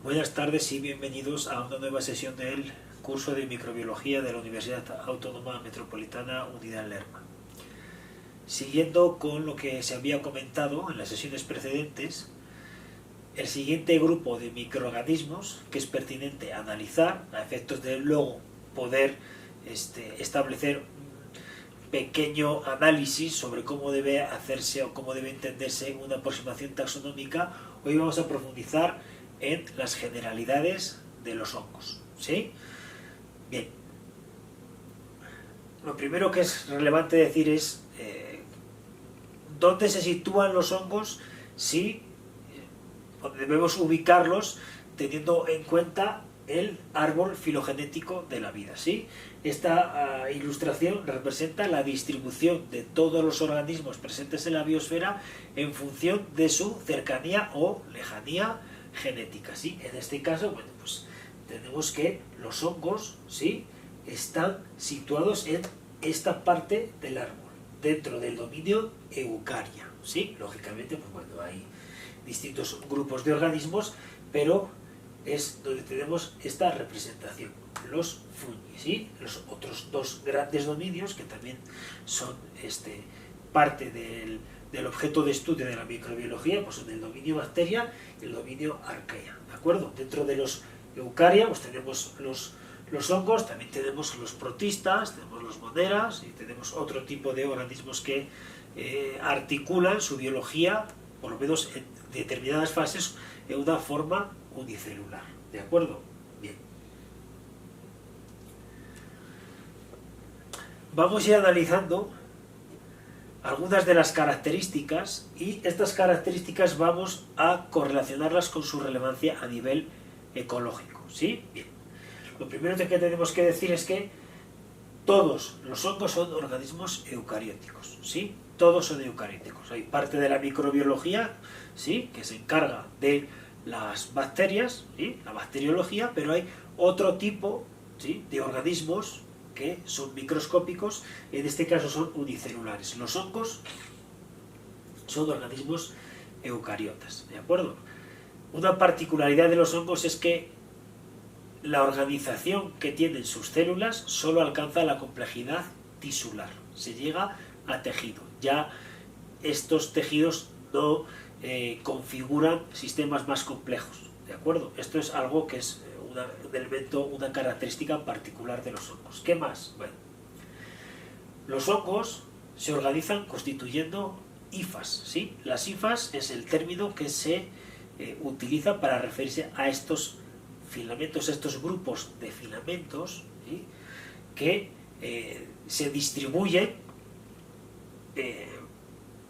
Buenas tardes y bienvenidos a una nueva sesión del curso de microbiología de la Universidad Autónoma Metropolitana Unidad Lerma. Siguiendo con lo que se había comentado en las sesiones precedentes, el siguiente grupo de microorganismos que es pertinente analizar a efectos de luego poder establecer un pequeño análisis sobre cómo debe hacerse o cómo debe entenderse una aproximación taxonómica. Hoy vamos a profundizar en las generalidades de los hongos, ¿sí? Bien, lo primero que es relevante decir es dónde se sitúan los hongos, si debemos ubicarlos teniendo en cuenta el árbol filogenético de la vida, ¿sí? Esta ilustración representa la distribución de todos los organismos presentes en la biosfera en función de su cercanía o lejanía genética, ¿sí? En este caso, bueno, pues tenemos que los hongos, ¿sí?, están situados en esta parte del árbol, dentro del dominio Eukarya, ¿sí? Lógicamente, pues bueno, hay distintos grupos de organismos, pero es donde tenemos esta representación, los fungi, ¿sí? Los otros dos grandes dominios que también son parte del objeto de estudio de la microbiología, pues son el dominio bacteria y el dominio arquea, ¿de acuerdo? Dentro de los eukarya pues tenemos los hongos, también tenemos los protistas, tenemos los moneras y tenemos otro tipo de organismos que articulan su biología, por lo menos en determinadas fases, en una forma unicelular, ¿de acuerdo? Bien. Vamos a ir analizando algunas de las características y estas características vamos a correlacionarlas con su relevancia a nivel ecológico, ¿sí? Bien. Lo primero que tenemos que decir es que todos los hongos son organismos eucarióticos, ¿sí? Todos son eucarióticos. Hay parte de la microbiología, ¿sí?, que se encarga de las bacterias, ¿sí?, la bacteriología, pero hay otro tipo, ¿sí?, de organismos que son microscópicos, en este caso son unicelulares. Los hongos son organismos eucariotas, ¿de acuerdo? Una particularidad de los hongos es que la organización que tienen sus células solo alcanza la complejidad tisular, se llega a tejido. Ya estos tejidos no configuran sistemas más complejos, ¿de acuerdo? Esto es algo que es un elemento, una característica particular de los hongos. ¿Qué más? Bueno, los hongos se organizan constituyendo hifas, ¿sí? Las hifas es el término que se utiliza para referirse a estos filamentos, estos grupos de filamentos, ¿sí?, que se distribuyen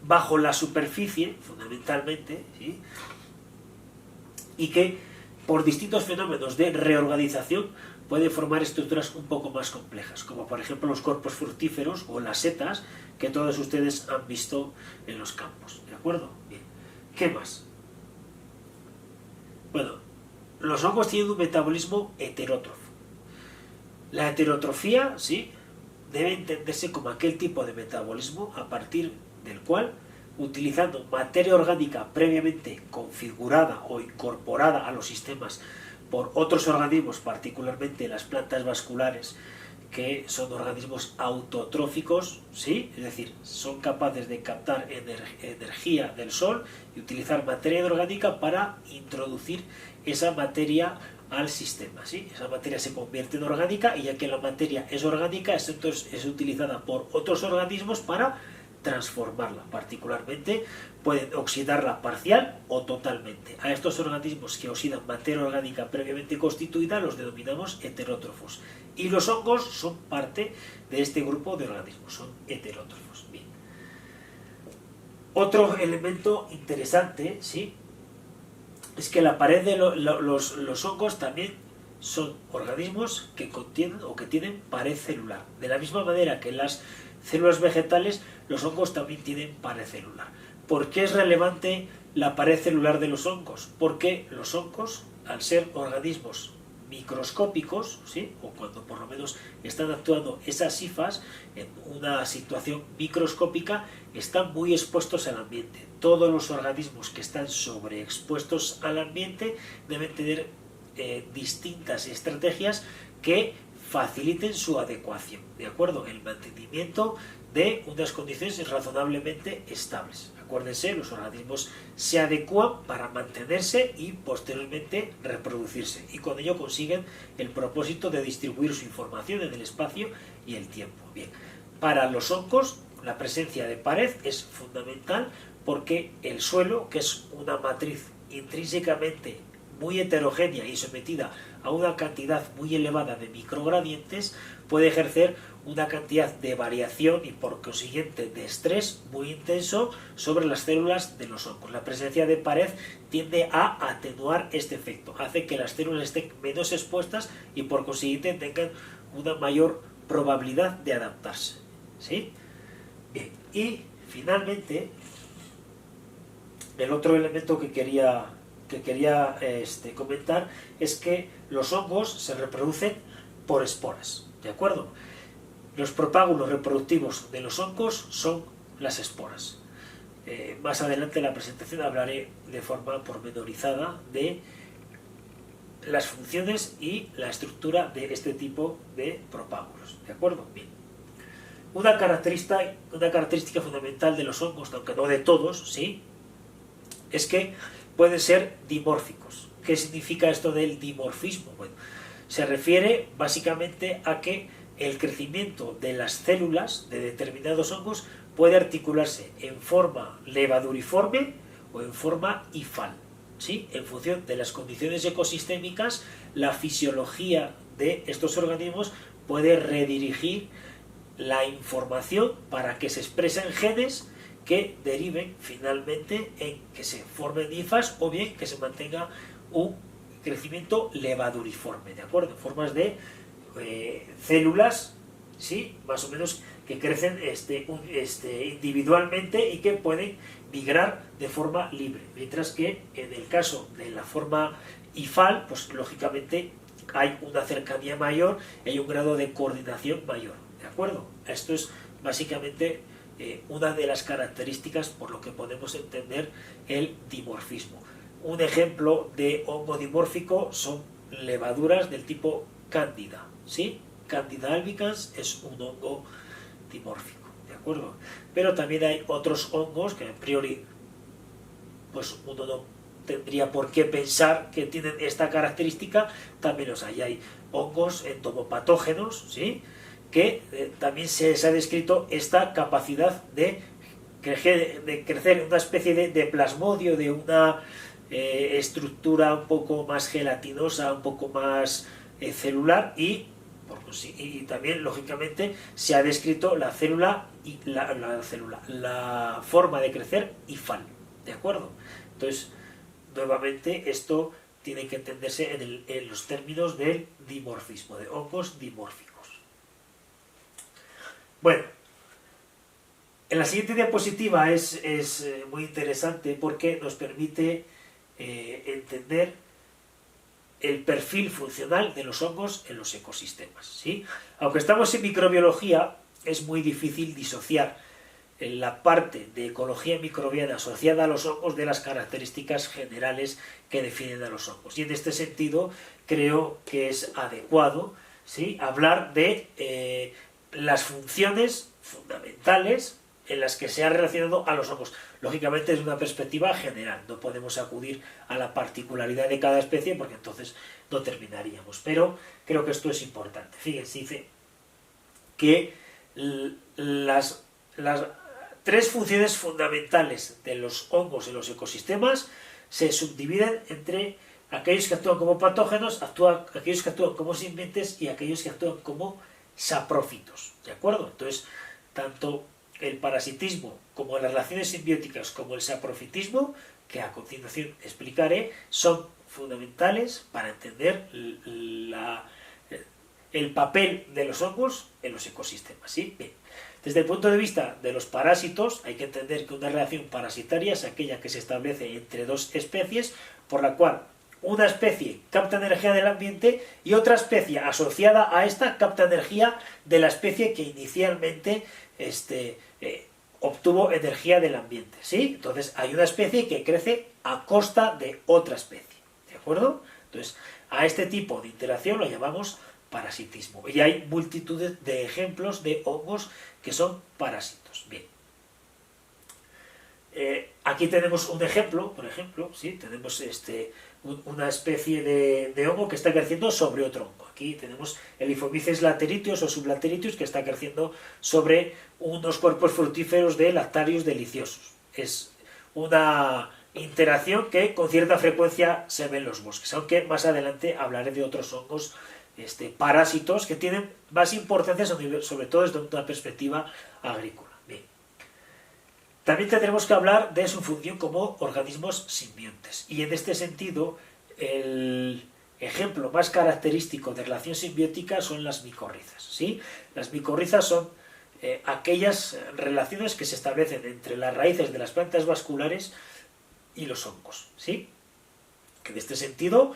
bajo la superficie, fundamentalmente, ¿sí?, y que por distintos fenómenos de reorganización pueden formar estructuras un poco más complejas, como por ejemplo los cuerpos fructíferos o las setas que todos ustedes han visto en los campos, ¿de acuerdo? Bien. ¿Qué más? Bueno, los hongos tienen un metabolismo heterótrofo. La heterotrofía, ¿sí?, debe entenderse como aquel tipo de metabolismo a partir del cual, utilizando materia orgánica previamente configurada o incorporada a los sistemas por otros organismos, particularmente las plantas vasculares, que son organismos autotróficos, ¿sí?, es decir, son capaces de captar energía del sol y utilizar materia orgánica para introducir esa materia al sistema, ¿sí? Esa materia se convierte en orgánica y ya que la materia es orgánica, entonces es utilizada por otros organismos para transformarla. Particularmente pueden oxidarla parcial o totalmente. A estos organismos que oxidan materia orgánica previamente constituida los denominamos heterótrofos. Y los hongos son parte de este grupo de organismos, son heterótrofos. Bien. Otro elemento interesante, ¿sí?, es que la pared de los hongos también son organismos que contienen o que tienen pared celular. De la misma manera que en las células vegetales, los hongos también tienen pared celular. ¿Por qué es relevante la pared celular de los hongos? Porque los hongos, al ser organismos microscópicos, ¿sí? O cuando por lo menos están actuando esas hifas en una situación microscópica, están muy expuestos al ambiente. Todos los organismos que están sobreexpuestos al ambiente deben tener distintas estrategias que faciliten su adecuación, ¿de acuerdo? El mantenimiento de unas condiciones razonablemente estables. Acuérdense, los organismos se adecuan para mantenerse y posteriormente reproducirse, y con ello consiguen el propósito de distribuir su información en el espacio y el tiempo. Bien, para los hongos la presencia de pared es fundamental porque el suelo, que es una matriz intrínsecamente muy heterogénea y sometida a una cantidad muy elevada de microgradientes, puede ejercer una cantidad de variación y por consiguiente de estrés muy intenso sobre las células de los hongos. La presencia de pared tiende a atenuar este efecto, hace que las células estén menos expuestas y por consiguiente tengan una mayor probabilidad de adaptarse, ¿sí? Bien, y finalmente el otro elemento que quería comentar es que los hongos se reproducen por esporas, ¿de acuerdo? Los propágulos reproductivos de los hongos son las esporas. Más adelante en la presentación hablaré de forma pormenorizada de las funciones y la estructura de este tipo de propágulos, ¿de acuerdo? Bien. Una característica fundamental de los hongos, aunque no de todos, ¿sí?, es que pueden ser dimórficos. ¿Qué significa esto del dimorfismo? Bueno, se refiere básicamente a que el crecimiento de las células de determinados hongos puede articularse en forma levaduriforme o en forma hifal, ¿sí? En función de las condiciones ecosistémicas, la fisiología de estos organismos puede redirigir la información para que se expresen genes que deriven finalmente en que se formen hifas o bien que se mantenga un crecimiento levaduriforme, ¿de acuerdo? Formas de células, ¿sí?, más o menos que crecen individualmente y que pueden migrar de forma libre, mientras que en el caso de la forma hifal, pues lógicamente hay una cercanía mayor y hay un grado de coordinación mayor, ¿de acuerdo? Esto es básicamente una de las características por lo que podemos entender el dimorfismo. Un ejemplo de hongo dimórfico son levaduras del tipo Cándida, ¿sí? Candida albicans es un hongo dimórfico, ¿de acuerdo? Pero también hay otros hongos que a priori pues uno no tendría por qué pensar que tienen esta característica, también los hay. Hay hongos entomopatógenos, ¿sí?, que también se ha descrito esta capacidad de crecer una especie de plasmodio, de una estructura un poco más gelatinosa, un poco más celular, y también lógicamente se ha descrito la célula y la forma de crecer hifal, ¿de acuerdo? Entonces, nuevamente esto tiene que entenderse en los términos del dimorfismo, de hongos dimórficos. Bueno, en la siguiente diapositiva es muy interesante porque nos permite entender el perfil funcional de los hongos en los ecosistemas, ¿sí? Aunque estamos en microbiología, es muy difícil disociar la parte de ecología microbiana asociada a los hongos de las características generales que definen a los hongos. Y en este sentido creo que es adecuado, ¿sí?, hablar de las funciones fundamentales en las que se ha relacionado a los hongos. Lógicamente es una perspectiva general, no podemos acudir a la particularidad de cada especie porque entonces no terminaríamos, pero creo que esto es importante. Fíjense, dice que las tres funciones fundamentales de los hongos en los ecosistemas se subdividen entre aquellos que actúan como patógenos, aquellos que actúan como simbiontes y aquellos que actúan como saprófitos, ¿de acuerdo? Entonces, tanto el parasitismo como las relaciones simbióticas como el saprofitismo, que a continuación explicaré, son fundamentales para entender el papel de los hongos en los ecosistemas, ¿sí? Bien. Desde el punto de vista de los parásitos, hay que entender que una relación parasitaria es aquella que se establece entre dos especies, por la cual una especie capta energía del ambiente y otra especie asociada a esta capta energía de la especie que inicialmente obtuvo energía del ambiente, ¿sí? Entonces hay una especie que crece a costa de otra especie, ¿de acuerdo? Entonces, a este tipo de interacción lo llamamos parasitismo. Y hay multitudes de ejemplos de hongos que son parásitos. Bien. Aquí tenemos un ejemplo, por ejemplo, ¿sí? Tenemos una especie de hongo que está creciendo sobre otro hongo. Aquí tenemos el Iphomyces lateritius o sublateritius que está creciendo sobre unos cuerpos fructíferos de Lactarius deliciosus. Es una interacción que con cierta frecuencia se ve en los bosques, aunque más adelante hablaré de otros hongos parásitos que tienen más importancia, sobre todo desde una perspectiva agrícola. Bien. También tendremos que hablar de su función como organismos simbiontes, y en este sentido el ejemplo más característico de relación simbiótica son las micorrizas, ¿sí? Las micorrizas son aquellas relaciones que se establecen entre las raíces de las plantas vasculares y los hongos, ¿sí? Que en este sentido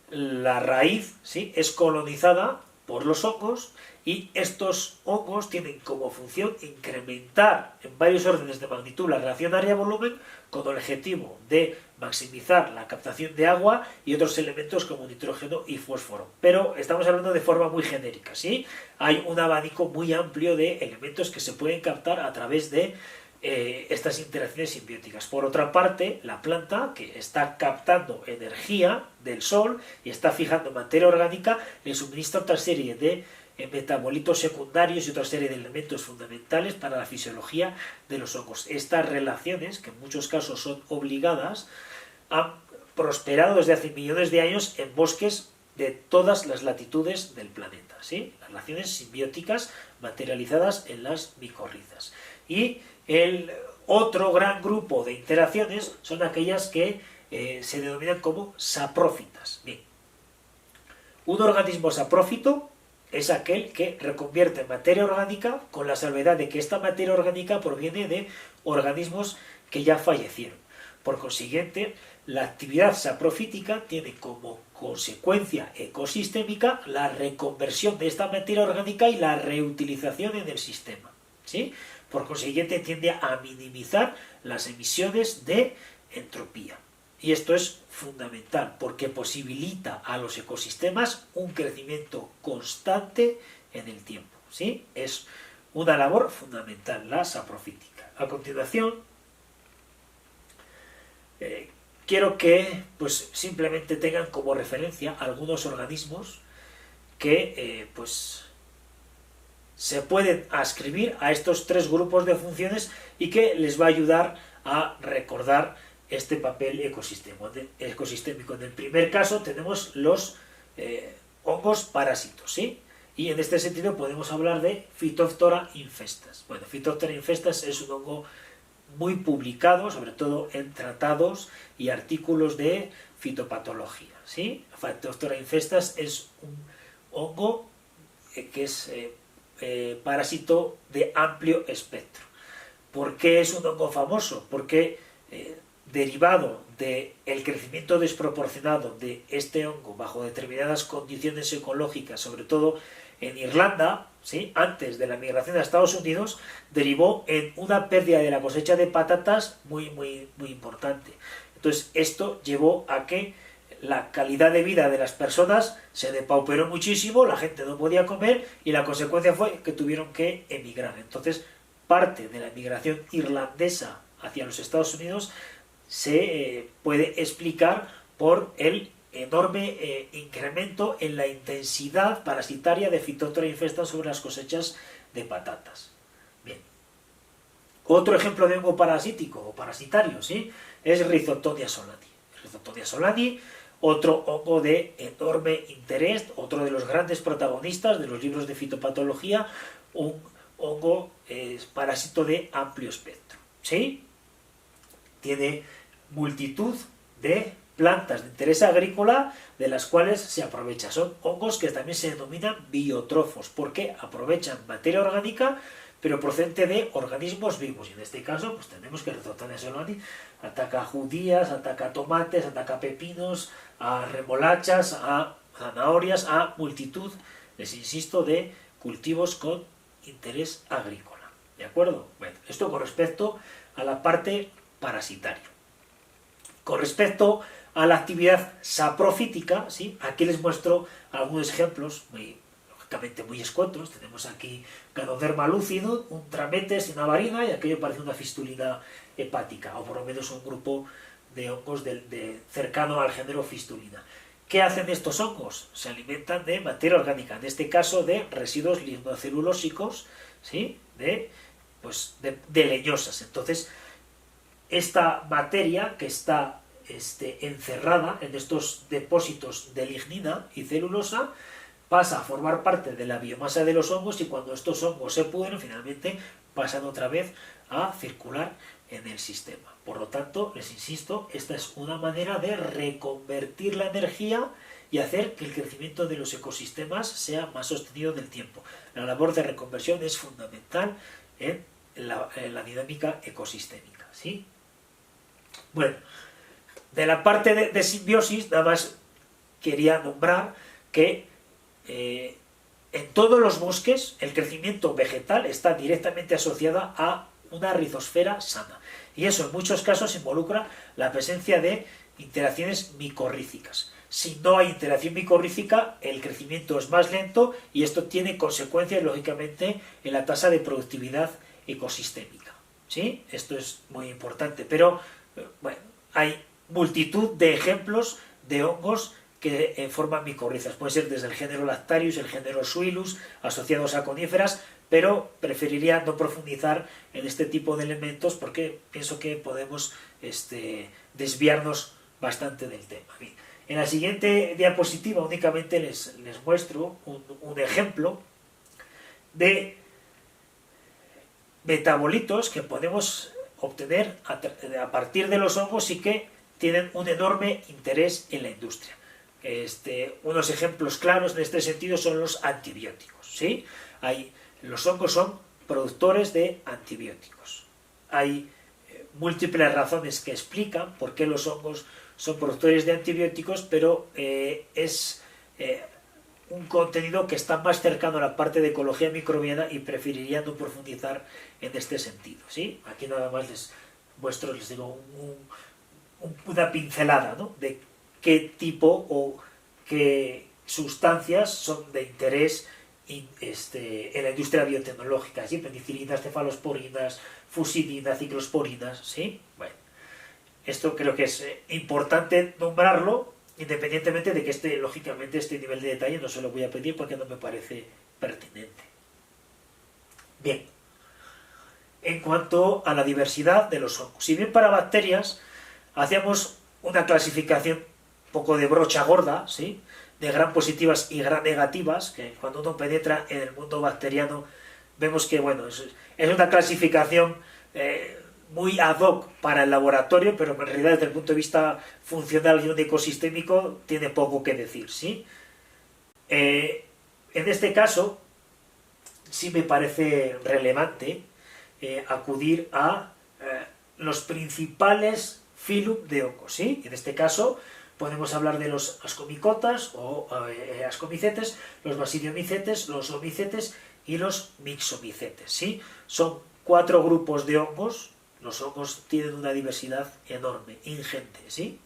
la raíz, ¿sí?, es colonizada por los hongos, y estos hongos tienen como función incrementar en varios órdenes de magnitud la relación área-volumen con el objetivo de maximizar la captación de agua y otros elementos como nitrógeno y fósforo. Pero estamos hablando de forma muy genérica, ¿sí? Hay un abanico muy amplio de elementos que se pueden captar a través de estas interacciones simbióticas. Por otra parte, la planta, que está captando energía del sol y está fijando materia orgánica, le suministra otra serie de metabolitos secundarios y otra serie de elementos fundamentales para la fisiología de los hongos. Estas relaciones, que en muchos casos son obligadas, han prosperado desde hace millones de años en bosques de todas las latitudes del planeta, ¿sí? Las relaciones simbióticas materializadas en las micorrizas. Y el otro gran grupo de interacciones son aquellas que se denominan como saprófitas. Bien. Un organismo saprófito es aquel que reconvierte materia orgánica, con la salvedad de que esta materia orgánica proviene de organismos que ya fallecieron. Por consiguiente, la actividad saprofítica tiene como consecuencia ecosistémica la reconversión de esta materia orgánica y la reutilización en el sistema, ¿sí? Por consiguiente, tiende a minimizar las emisiones de entropía. Y esto es fundamental porque posibilita a los ecosistemas un crecimiento constante en el tiempo, ¿sí? Es una labor fundamental, la saprofítica. A continuación, quiero que pues, simplemente tengan como referencia algunos organismos que se pueden adscribir a estos tres grupos de funciones y que les va a ayudar a recordar este papel ecosistémico. En el primer caso tenemos los hongos parásitos, ¿sí? Y en este sentido podemos hablar de Phytophthora infestas. Bueno, Phytophthora infestas es un hongo muy publicado, sobre todo en tratados y artículos de fitopatología, ¿sí? Phytophthora infestas es un hongo que es parásito de amplio espectro. ¿Por qué es un hongo famoso? Porque derivado del crecimiento desproporcionado de este hongo bajo determinadas condiciones ecológicas, sobre todo en Irlanda, ¿sí?, antes de la migración a Estados Unidos, derivó en una pérdida de la cosecha de patatas muy importante. Entonces esto llevó a que la calidad de vida de las personas se depauperó muchísimo, la gente no podía comer y la consecuencia fue que tuvieron que emigrar. Entonces parte de la emigración irlandesa hacia los Estados Unidos se puede explicar por el enorme incremento en la intensidad parasitaria de Phytophthora infestas sobre las cosechas de patatas. Bien. Otro ejemplo de hongo parasítico o parasitario, ¿sí?, es Rhizoctonia solani. Rhizoctonia solani, otro hongo de enorme interés, otro de los grandes protagonistas de los libros de fitopatología, un hongo parásito de amplio espectro, ¿sí? Tiene multitud de plantas de interés agrícola de las cuales se aprovecha. Son hongos que también se denominan biotrofos porque aprovechan materia orgánica pero procedente de organismos vivos. Y en este caso, pues tenemos que Rhizoctonia solani ataca a judías, ataca a tomates, ataca a pepinos, a remolachas, a zanahorias, a multitud, les insisto, de cultivos con interés agrícola. ¿De acuerdo? Bueno, esto con respecto a la parte parasitaria. Con respecto a la actividad saprofítica, ¿sí? Aquí les muestro algunos ejemplos lógicamente muy escuetos. Tenemos aquí Ganoderma lucidum, un trametes y una varina, y aquello parece una fistulina hepática, o por lo menos un grupo de hongos cercano al género fistulina. ¿Qué hacen estos hongos? Se alimentan de materia orgánica, en este caso de residuos lignocelulósicos, ¿sí? de leñosas. Entonces, esta materia que está encerrada en estos depósitos de lignina y celulosa pasa a formar parte de la biomasa de los hongos, y cuando estos hongos se pudren, finalmente pasan otra vez a circular en el sistema. Por lo tanto, les insisto, esta es una manera de reconvertir la energía y hacer que el crecimiento de los ecosistemas sea más sostenido en el tiempo. La labor de reconversión es fundamental en la dinámica ecosistémica, ¿sí? Bueno, de la parte de simbiosis, nada más quería nombrar que en todos los bosques el crecimiento vegetal está directamente asociado a una rizosfera sana, y eso en muchos casos involucra la presencia de interacciones micorrícicas. Si no hay interacción micorrícica, el crecimiento es más lento, y esto tiene consecuencias lógicamente en la tasa de productividad ecosistémica, ¿sí? Esto es muy importante, pero bueno, hay multitud de ejemplos de hongos que forman micorrizas. Puede ser desde el género Lactarius, el género Suillus, asociados a coníferas, pero preferiría no profundizar en este tipo de elementos porque pienso que podemos desviarnos bastante del tema. Bien. En la siguiente diapositiva únicamente les muestro un ejemplo de metabolitos que podemos obtener a partir de los hongos y que tienen un enorme interés en la industria. Unos ejemplos claros en este sentido son los antibióticos, ¿sí? Los hongos son productores de antibióticos. Hay múltiples razones que explican por qué los hongos son productores de antibióticos, pero es un contenido que está más cercano a la parte de ecología microbiana y preferiría no profundizar en este sentido, ¿sí? Aquí nada más les muestro, les digo, una pincelada, ¿no? De qué tipo o qué sustancias son de interés en la industria biotecnológica, ¿sí? Penicilinas, cefalosporinas, fusidinas, ciclosporinas, ¿sí? Bueno, esto creo que es importante nombrarlo, independientemente de que lógicamente este nivel de detalle no se lo voy a pedir porque no me parece pertinente. Bien, en cuanto a la diversidad de los hongos, si bien para bacterias hacíamos una clasificación un poco de brocha gorda, ¿sí? De gram positivas y gram negativas, que cuando uno penetra en el mundo bacteriano vemos que, bueno, es una clasificación muy ad hoc para el laboratorio, pero en realidad desde el punto de vista funcional y ecosistémico tiene poco que decir, ¿sí? En este caso sí me parece relevante acudir a los principales filum de hongos, ¿sí? En este caso podemos hablar de los ascomicotas o ascomicetes, los basidiomicetes, los omicetes y los mixomicetes, ¿sí? Son 4 grupos de hongos. Los hongos tienen una diversidad enorme, ingente, ¿sí?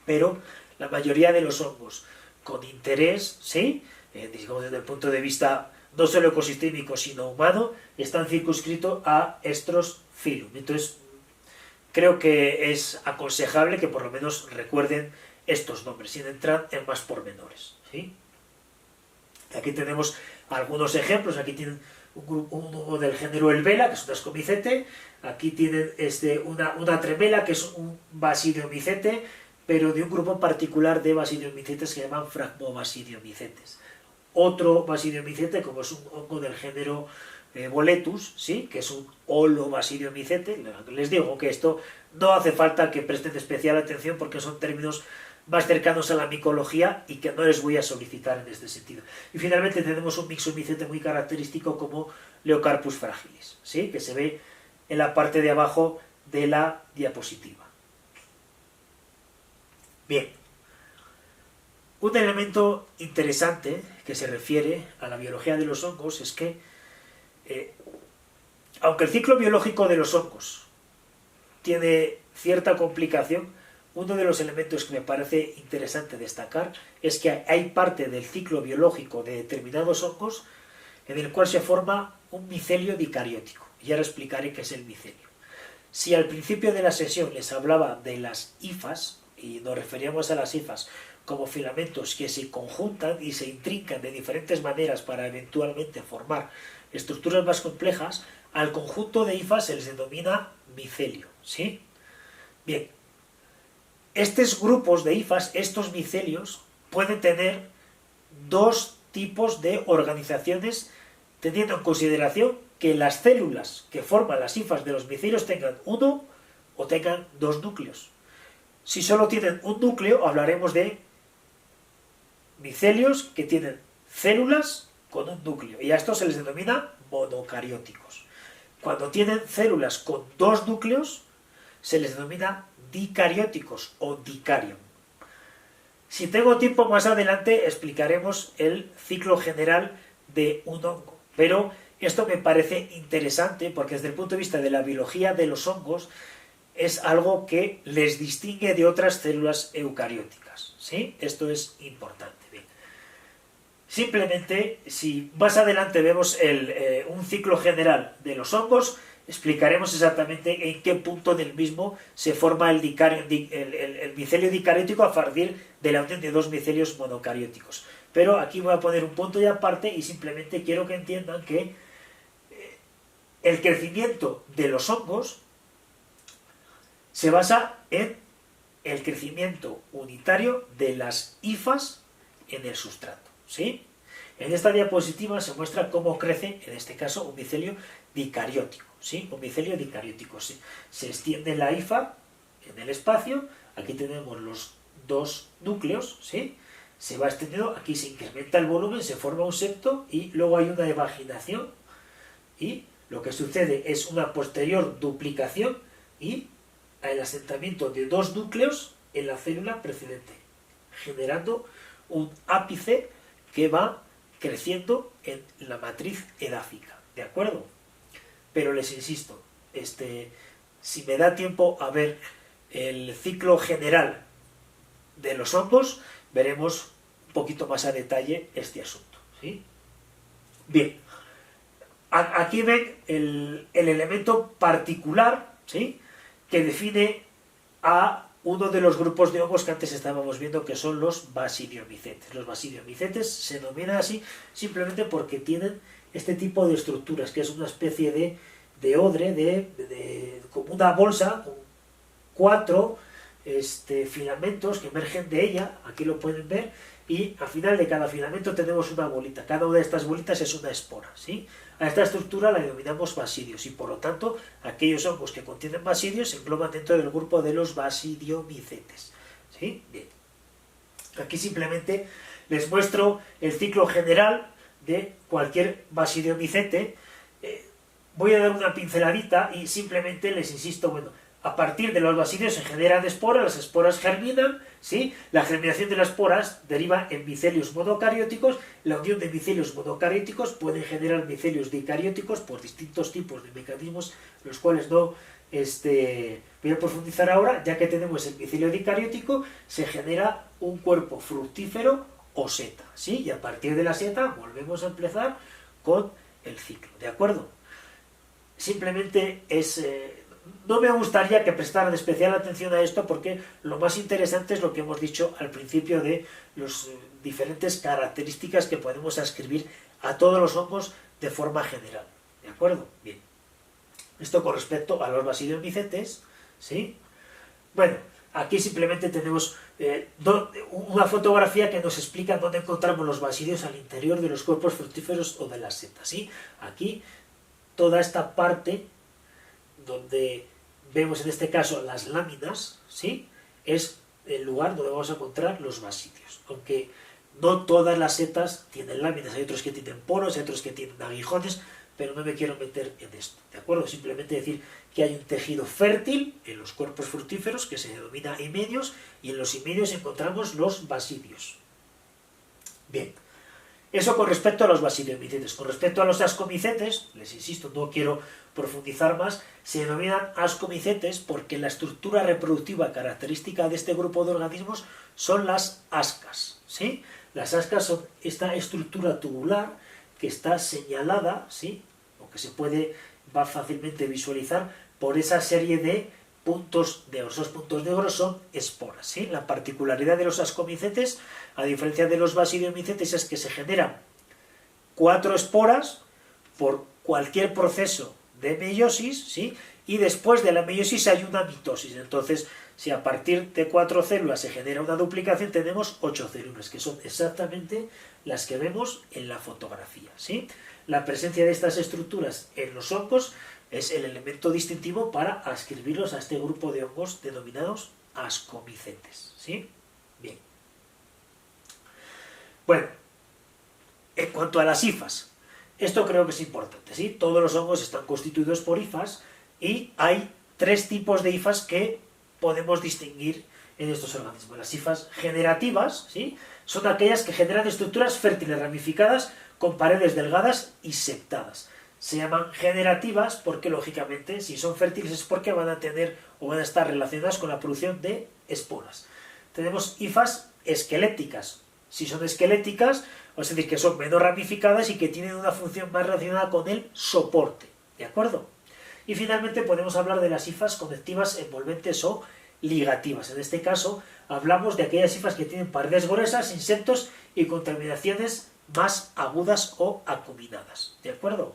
Pero la mayoría de los hongos con interés, ¿sí? Digamos desde el punto de vista no solo ecosistémico sino humano, están circunscritos a estos filum. Entonces, creo que es aconsejable que por lo menos recuerden estos nombres, sin entrar en más pormenores, ¿sí? Aquí tenemos algunos ejemplos. Aquí tienen uno del género Elvela, que es un ascomicete. Aquí tienen una tremela, que es un basidiomicete, pero de un grupo particular de basidiomicetes que se llaman fragmobasidiomycetes. Otro basidiomicete, como es un hongo del género boletus, ¿sí? Que es un holobasidiomicete. Les digo que esto no hace falta que presten especial atención porque son términos más cercanos a la micología y que no les voy a solicitar en este sentido. Y finalmente tenemos un mixomicete muy característico como Leocarpus fragilis, ¿sí? Que se ve en la parte de abajo de la diapositiva. Bien, un elemento interesante que se refiere a la biología de los hongos es que, aunque el ciclo biológico de los hongos tiene cierta complicación, uno de los elementos que me parece interesante destacar es que hay parte del ciclo biológico de determinados hongos en el cual se forma un micelio dicariótico. Y ahora explicaré qué es el micelio. Si al principio de la sesión les hablaba de las hifas, y nos referíamos a las hifas como filamentos que se conjuntan y se intrincan de diferentes maneras para eventualmente formar estructuras más complejas, al conjunto de hifas se les denomina micelio, ¿sí? Bien, estos grupos de hifas, estos micelios, pueden tener dos tipos de organizaciones, teniendo en consideración que las células que forman las hifas de los micelios tengan uno o tengan dos núcleos. Si solo tienen un núcleo, hablaremos de micelios que tienen células con un núcleo, y a estos se les denomina monocarióticos. Cuando tienen células con dos núcleos, se les denomina dicarióticos o dicarium. Si tengo tiempo más adelante explicaremos el ciclo general de un hongo, pero esto me parece interesante porque desde el punto de vista de la biología de los hongos es algo que les distingue de otras células eucarióticas, ¿sí? Esto es importante. Bien. Simplemente, si más adelante vemos un ciclo general de los hongos, explicaremos exactamente en qué punto del mismo se forma el micelio dicariótico a partir de la unión de dos micelios monocarióticos. Pero aquí voy a poner un punto y aparte y simplemente quiero que entiendan que el crecimiento de los hongos se basa en el crecimiento unitario de las hifas en el sustrato, ¿sí? En esta diapositiva se muestra cómo crece, en este caso, un micelio dicariótico, ¿sí? Un micelio dicariótico, ¿sí? Se extiende la hifa en el espacio, aquí tenemos los dos núcleos, ¿sí? Se va extendiendo, aquí se incrementa el volumen, se forma un septo y luego hay una evaginación y lo que sucede es una posterior duplicación y el asentamiento de dos núcleos en la célula precedente, generando un ápice que va creciendo en la matriz edáfica, ¿de acuerdo? Pero les insisto, si me da tiempo a ver el ciclo general de los hongos, veremos un poquito más a detalle este asunto, ¿sí? Bien, aquí ven el elemento particular, ¿sí?, que define a uno de los grupos de hongos que antes estábamos viendo, que son los basidiomicetes. Los basidiomicetes se denominan así simplemente porque tienen este tipo de estructuras, que es una especie de odre, como una bolsa con cuatro filamentos que emergen de ella, aquí lo pueden ver, y al final de cada filamento tenemos una bolita. Cada una de estas bolitas es una espora, ¿sí? A esta estructura la denominamos basidios y por lo tanto aquellos hongos que contienen basidios se engloban dentro del grupo de los basidiomicetes, ¿sí? Bien. Aquí simplemente les muestro el ciclo general de cualquier basidiomicete. Voy a dar una pinceladita y simplemente les insisto, bueno, a partir de los basidios se generan esporas, las esporas germinan, ¿sí? La germinación de las esporas deriva en micelios monocarióticos, la unión de micelios monocarióticos puede generar micelios dicarióticos por distintos tipos de mecanismos, los cuales no voy a profundizar ahora, ya que tenemos el micelio dicariótico, se genera un cuerpo fructífero o seta, ¿sí? Y a partir de la seta volvemos a empezar con el ciclo, ¿de acuerdo? Simplemente no me gustaría que prestaran especial atención a esto porque lo más interesante es lo que hemos dicho al principio de las diferentes características que podemos ascribir a todos los hongos de forma general. ¿De acuerdo? Bien. Esto con respecto a los basidiomicetes, ¿sí? Bueno, aquí simplemente tenemos una fotografía que nos explica dónde encontramos los basidios al interior de los cuerpos fructíferos o de las setas, ¿sí? Aquí toda esta parte donde vemos en este caso las láminas, ¿sí? Es el lugar donde vamos a encontrar los basidios. Aunque no todas las setas tienen láminas, hay otros que tienen poros, hay otros que tienen aguijones, pero no me quiero meter en esto, ¿de acuerdo? Simplemente decir que hay un tejido fértil en los cuerpos fructíferos que se denomina himenios, y en los himenios encontramos los basidios. Bien, eso con respecto a los basidiomicetes. Con respecto a los ascomicetes, les insisto, no quiero profundizar más, se denominan ascomicetes porque la estructura reproductiva característica de este grupo de organismos son las ascas, ¿sí? Las ascas son esta estructura tubular que está señalada, ¿sí? O que va fácilmente visualizar por esa serie de puntos negros. Esos puntos negros son esporas, ¿sí? La particularidad de los ascomicetes, a diferencia de los basidiomicetes, es que se generan 4 esporas por cualquier proceso de meiosis, ¿sí? Y después de la meiosis hay una mitosis. Entonces, si a partir de 4 células se genera una duplicación, tenemos 8 células, que son exactamente las que vemos en la fotografía, ¿sí? La presencia de estas estructuras en los hongos es el elemento distintivo para ascribirlos a este grupo de hongos denominados ascomicetes, ¿sí? Bien. Bueno, en cuanto a las hifas, esto creo que es importante, ¿sí? Todos los hongos están constituidos por hifas y hay 3 tipos de hifas que podemos distinguir en estos organismos. Las hifas generativas, ¿sí? Son aquellas que generan estructuras fértiles ramificadas con paredes delgadas y septadas. Se llaman generativas porque, lógicamente, si son fértiles es porque van a tener o van a estar relacionadas con la producción de esporas. Tenemos hifas esqueléticas. Si son esqueléticas, es decir, que son menos ramificadas y que tienen una función más relacionada con el soporte, ¿de acuerdo? Y finalmente podemos hablar de las hifas conectivas envolventes o ligativas. En este caso hablamos de aquellas hifas que tienen paredes gruesas, insectos y con terminaciones más agudas o acuminadas, ¿de acuerdo?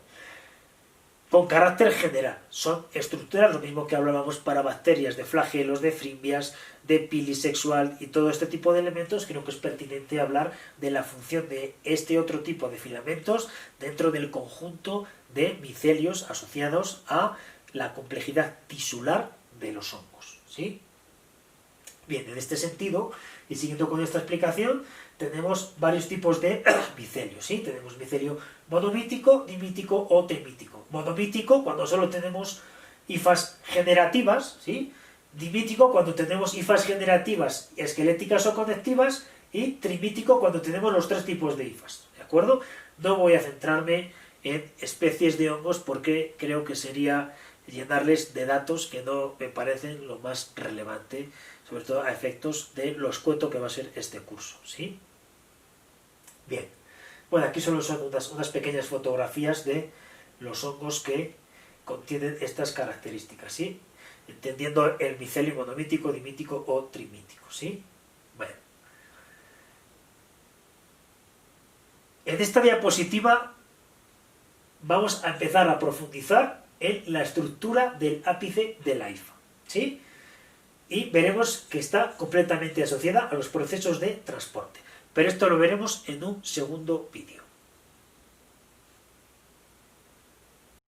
Con carácter general, son estructuras, lo mismo que hablábamos para bacterias, de flagelos, de frimbias, de pilis sexual y todo este tipo de elementos. Creo que es pertinente hablar de la función de este otro tipo de filamentos dentro del conjunto de micelios asociados a la complejidad tisular de los hongos, ¿sí? Bien, en este sentido, y siguiendo con esta explicación, tenemos varios tipos de micelios, ¿sí? Tenemos micelio monomítico, dimítico o trimítico. Monomítico cuando solo tenemos hifas generativas, ¿sí? Dimítico cuando tenemos hifas generativas esqueléticas o conectivas, y trimítico cuando tenemos los 3 tipos de hifas, ¿de acuerdo? No voy a centrarme en especies de hongos porque creo que sería llenarles de datos que no me parecen lo más relevante, sobre todo a efectos de lo escueto que va a ser este curso, ¿sí? Bien, bueno, aquí solo son unas pequeñas fotografías de los hongos que contienen estas características, ¿sí? Entendiendo el micelio monomítico, dimítico o trimítico, ¿sí? Bueno. En esta diapositiva vamos a empezar a profundizar en la estructura del ápice de la hifa, ¿sí? Y veremos que está completamente asociada a los procesos de transporte. Pero esto lo veremos en un segundo vídeo.